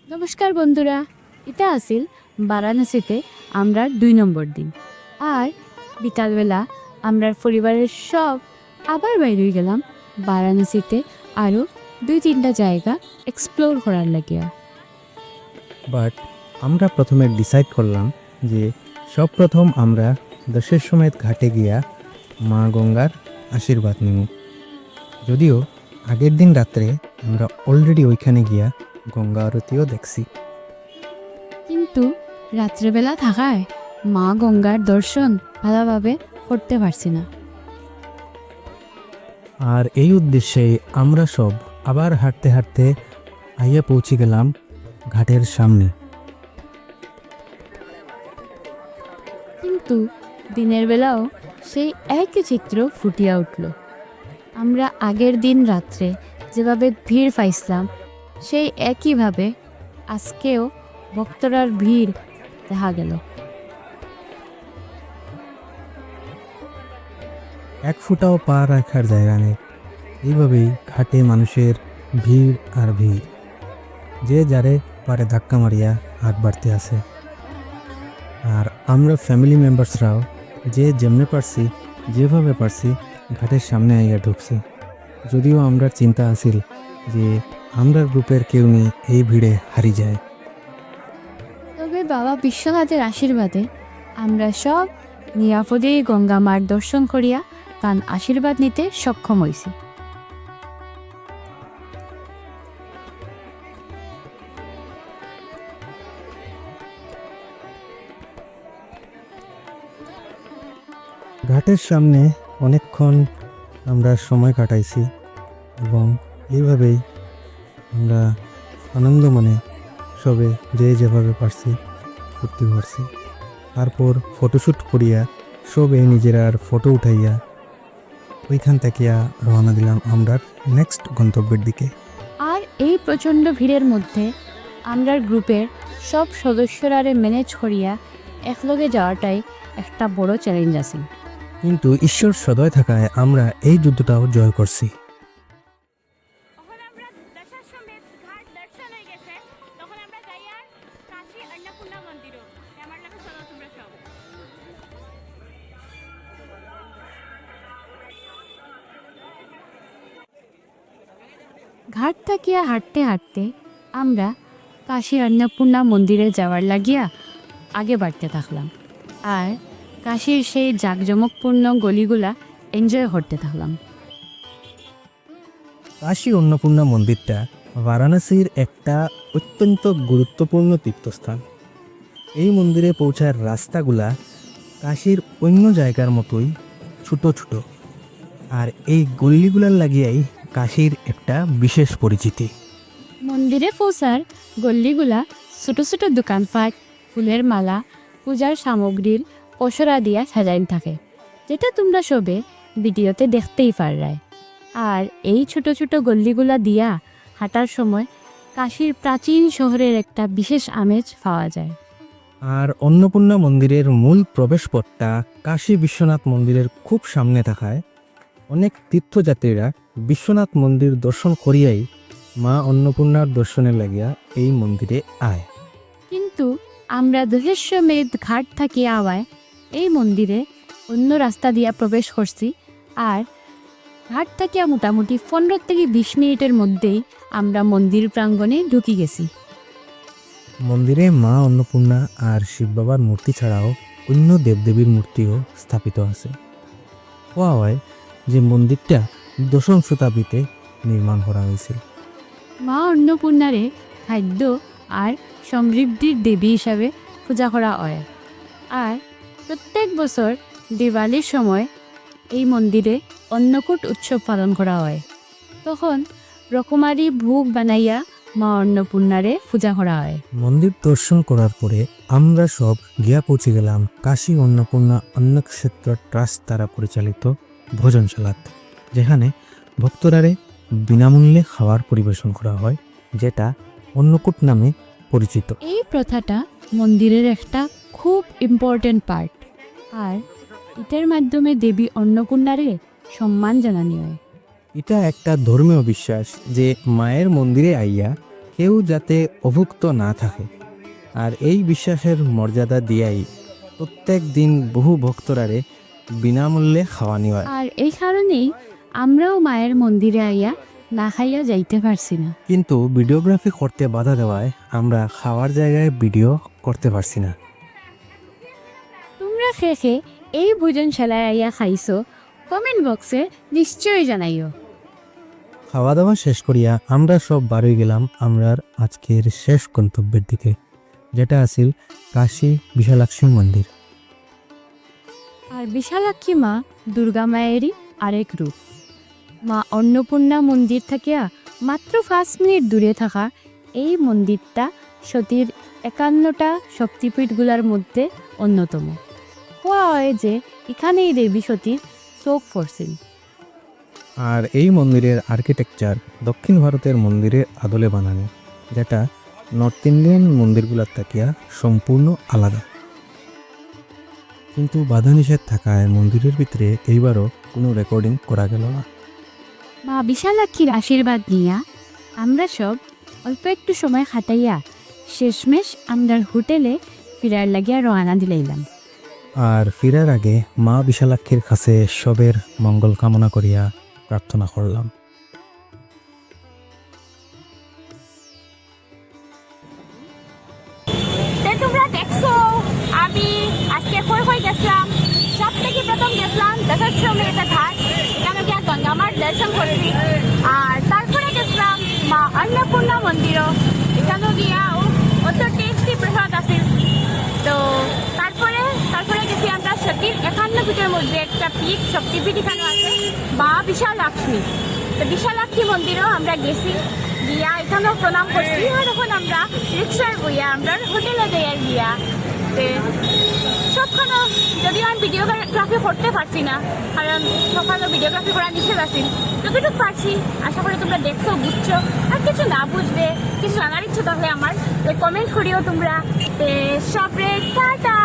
নমস্কার বন্ধুরা, এটা আসিল বারাণসীতে আমরা 2 নম্বর দিন। আর বিকালবেলা আমরা পরিবারের সব আবার বাইরে গেলাম বারাণসীতে আরও 2-3টা জায়গা এক্সপ্লোর করার লাগিয়া। বাট আমরা প্রথমে ডিসাইড করলাম যে সব আমরা দশের সমেত ঘাটে গিয়া মা গঙ্গার আশীর্বাদ নিব। যদিও আগের দিন রাত্রে আমরা অলরেডি ওইখানে গিয়া গঙ্গা আরতিও দেখছি, কিন্তু রাত্রেবেলা থাকায় মা গঙ্গার দর্শন ভালোভাবে করতে পারছি না। আর এই উদ্দেশ্যে আমরা সব আবার হাঁটতে হাঁটতে আইয়া পৌঁছে গেলাম ঘাটের সামনে। কিন্তু দিনের বেলাও সেই একই চিত্র ফুটিয়া উঠল। আমরা আগের দিন রাত্রে যেভাবে ভিড় পাইছিলাম সেই একইভাবে আজকেও ভক্তরার ভিড় দেখা গেল। এক ফুটাও পা রাখার জায়গা নেই। এইভাবেই ঘাটে মানুষের ভিড় আর ভিড়, যে যারে পারে ধাক্কা মারিয়া হাত বাড়তে আসে। আর আমরা ফ্যামিলি মেম্বার্সরাও যে যেমনে পারছি যেভাবে পারছি ঘাটের সামনে আইয়া ঢুকছি। যদিও আমরা চিন্তা আছিল যে আমরা গ্রুপের কেউ নিয়ে এই ভিড়ে হারি যায়। তবে বাবা বিশ্বনাথের আশীর্বাদে আমরা সব নিরাপদেই গঙ্গা মার দর্শন করিয়া তার আশীর্বাদ নিতে সক্ষম হয়েছি। ঘাটের সামনে অনেকক্ষণ আমরা সময় কাটাইছি এবং এইভাবেই আমরা আনন্দ মনে সবে যে যেভাবে পারছি ফুর্তি করছি। তারপর ফটোশ্যুট করিয়া সবে নিজেরার ফটো উঠাইয়া ওইখান থেকে রওনা দিলাম আমরা নেক্সট গন্তব্যের দিকে। আর এই প্রচণ্ড ভিড়ের মধ্যে আমরা গ্রুপের সব সদস্যরারে ম্যানেজ করিয়া একলগে যাওয়াটাই একটা বড় চ্যালেঞ্জ আছে। কিন্তু ঈশ্বর সদয় থাকায় আমরা এই যুদ্ধটাও জয় করছি। ঘাট থাকিয়া হাঁটতে হাঁটতে আমরা কাশী অন্নপূর্ণা মন্দিরে যাওয়ার লাগিয়া আগে বাড়তে থাকলাম আর কাশীর সেই জাঁকজমকপূর্ণ গলিগুলা এনজয় করতে থাকলাম। কাশী অন্নপূর্ণা মন্দিরটা বারাণসীর একটা অত্যন্ত গুরুত্বপূর্ণ তীর্থস্থান। এই মন্দিরে পৌঁছার রাস্তাগুলা কাশীর অন্য জায়গার মতোই ছোট ছোট, আর এই গল্লিগুলার লাগিয়াই কাশীর একটা বিশেষ পরিচিতি। মন্দিরে পৌঁছার গল্লিগুলা ছোট ছোট দোকানপাট, ফুলের মালা, পূজার সামগ্রীর পসরা দিয়া সাজাইন থাকে, যেটা তোমরা সবে ভিডিওতে দেখতেই পাররাই। আর এই ছোট ছোট গল্লিগুলা দিয়া হাঁটার সময় কাশীর প্রাচীন শহরের একটা বিশেষ আমেজ পাওয়া যায়। আর অন্নপূর্ণা মন্দিরের মূল প্রবেশপথটা কাশী বিশ্বনাথ মন্দিরের খুব সামনে থাকায় অনেক তীর্থযাত্রীরা বিশ্বনাথ মন্দির দর্শন করিয়াই মা অন্নপূর্ণার দর্শনের লাগিয়া এই মন্দিরে আয়। কিন্তু আমরা দহেশ্বমেধ ঘাট থাকি আওয়ায় এই মন্দিরে অন্য রাস্তা দিয়া প্রবেশ করছি। আর ঘাট থাকিয়া মোটামুটি 15 থেকে 20 মিনিটের মধ্যেই আমরা মন্দির প্রাঙ্গণে ঢুকি গেছি। মন্দিরে মা অন্নপূর্ণা আর শিব বাবার মূর্তি ছাড়াও অন্য দেবদেবীর মূর্তিও স্থাপিত আছে। কোয়া হয় যে মন্দিরটা দশম শতাব্দীতে নির্মাণ করা হয়েছিল। মা অন্নপূর্ণারে খাদ্য আর সমৃদ্ধির দেবী হিসাবে পূজা করা হয়। আর প্রত্যেক বছর দিওয়ালির সময় এই মন্দিরে অন্নকূট উৎসব পালন করা হয়। তখন রকমারি ভোগ বানাইয়া মা অন্নপূর্ণারে পূজা করা হয়। মন্দির দর্শন করার পরে আমরা সব গিয়া পৌঁছে গেলাম কাশী অন্নপূর্ণা অন্নক্ষেত্র ট্রাস্ট দ্বারা পরিচালিত ভোজনশালাত, যেখানে ভক্তরারে বিনামূল্যে খাবার পরিবেশন করা হয়, যেটা অন্নকূট নামে পরিচিত। এই প্রথাটা মন্দিরের একটা খুব ইম্পর্টেন্ট পার্ট। আর এটার মাধ্যমে দেবী অন্নপূর্ণারে সম্মান জানানি হয়। এটা একটা ধর্মীয় বিশ্বাস যে মায়ের মন্দিরে আইয়া কেউ যাতে অভুক্ত না থাকে, আর এই বিশ্বাসের মর্যাদা দিয়াই প্রত্যেক দিন বহু ভক্তরারে বিনামূল্যে খাওয়ানি হয়। আর এই কারণেই আমরাও মায়ের মন্দিরে আইয়া না খাইয়া যাইতে পারছি না। কিন্তু ভিডিওগ্রাফি করতে বাধা দেওয়ায় আমরা খাওয়ার জায়গায় ভিডিও করতে পারছি না। তোমরা শেষে এই ভোজনশালায় আইয়া খাইছো, কমেন্ট বক্সে নিশ্চয়ই জানাইও। খাওয়া দাওয়া শেষ করিয়া আমরা সব বাড়ি গেলাম আমরার আজকের শেষ গন্তব্যের দিকে, যেটা আছিল কাশী বিশালাক্ষী মন্দির। আর বিশালাক্ষী মা দুর্গা মায়েরই আরেক রূপ। মা অন্নপূর্ণা মন্দির থাকিয়া মাত্র 5 মিনিট দূরে থাকা এই মন্দিরটা সতীর 51টা শক্তিপীঠগুলার মধ্যে অন্যতম। কোয়া হয় যে এখানেই দেবী সতীর চোখ পড়ছেন। আর এই মন্দিরের আর্কিটেকচার দক্ষিণ ভারতের মন্দিরের আদলে বানানো, যেটা নর্থ ইন্ডিয়ান মন্দিরগুলোর থাকিয়া সম্পূর্ণ আলাদা। কিন্তু বাধা নিষেধ থাকায় মন্দিরের ভিতরে এইবারও কোনো রেকর্ডিং করা গেল না। মা বিশালাক্ষীর আশীর্বাদ নিয়া আমরা সব অল্প একটু সময় খাটাইয়া শেষমেশ আমরার হোটেলে ফিরার লাগিয়া রওনা দিলাইলাম। আর ফিরার আগে মা বিশালাক্ষীর কাছে সবের মঙ্গল কামনা করিয়া প্রার্থনা করলাম। তোমরা দেখছো আমি আজকে কই গেছিলাম। সব থেকে প্রথম গেছিলাম দশাশ্রমে একটা ঘাট, এখানে গিয়া গঙ্গা মার দর্শন করছি। আর তারপরে গেছিলাম মা অন্নপূর্ণা মন্দিরও, এখানেও গিয়া অত টেস্টি প্রসাদ আছে। তো তারপরে গেছি আমরা সতীর 51 পীঠের মধ্যে একটা পীঠ, শক্তিপীঠ এখানে আছে মা বিশালাক্ষী। তো বিশালাক্ষী মন্দিরও আমরা গেছি, গিয়া এখানেও প্রণাম করছি। আর এখন আমরা রিক্সার বইয়া আমরা হোটেলে যাই গিয়া সবখানে, যদিও আমি ভিডিওগ্রাফি করতে পারছি না কারণ সকালে ভিডিওগ্রাফি করা নিষেধ আছে, যতটুকু পারছি আশা করি তোমরা দেখছো, বুঝছো। আর কিছু না বুঝলে, কিছু জানার ইচ্ছে তাহলে আমার কমেন্ট করিও তোমরা। সবরে টাটা।